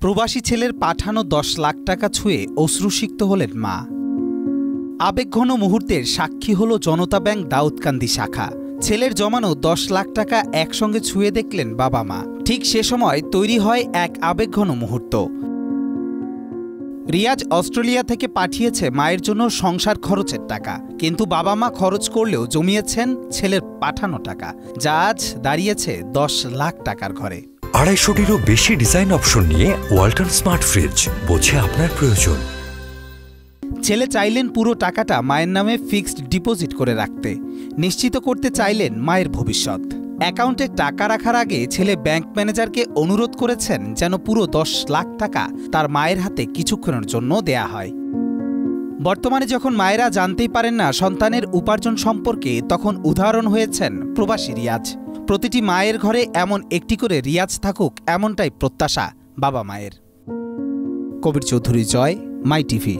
প্রবাসী ছেলের পাঠানো ১০ লাখ টাকা ছুঁয়ে অশ্রুসিক্ত হলেন মা। আবেগঘন মুহূর্তের সাক্ষী হল জনতা ব্যাংক দাউদকান্দি শাখা। ছেলের জমানো ১০ লাখ টাকা একসঙ্গে ছুঁয়ে দেখলেন বাবা মা। ঠিক সে সময় তৈরি হয় এক আবেগঘন মুহূর্ত। রিয়াজ অস্ট্রেলিয়া থেকে পাঠিয়েছে মায়ের জন্য সংসার খরচের টাকা, কিন্তু বাবা মা খরচ করলেও জমিয়েছেন ছেলের পাঠানো টাকা, যা আজ দাঁড়িয়েছে ১০ লাখ টাকার ঘরে। ২৫০টিরও বেশি ডিজাইন অপশন নিয়ে ওয়ালটন স্মার্ট ফ্রিজ, বোঝে আপনার প্রয়োজন। ছেলে চাইলেন পুরো টাকাটা মায়ের নামে ফিক্সড ডিপোজিট করে রাখতে, নিশ্চিত করতে চাইলেন মায়ের ভবিষ্যৎ। অ্যাকাউন্টে টাকা রাখার আগে ছেলে ব্যাংক ম্যানেজারকে অনুরোধ করেছেন যেন পুরো ১০ লাখ টাকা তার মায়ের হাতে কিছুক্ষণের জন্য দেয়া হয়। বর্তমানে যখন মায়েরা জানতেই পারেন না সন্তানের উপার্জন সম্পর্কে, তখন উদাহরণ হয়েছেন প্রবাসী রিয়াজ। প্রতিটি মায়ের ঘরে এমন একটি করে রিয়াজ থাকুক, এমনটাই প্রত্যাশা বাবা মায়ের। কবির চৌধুরী জয়, মাই টিভি।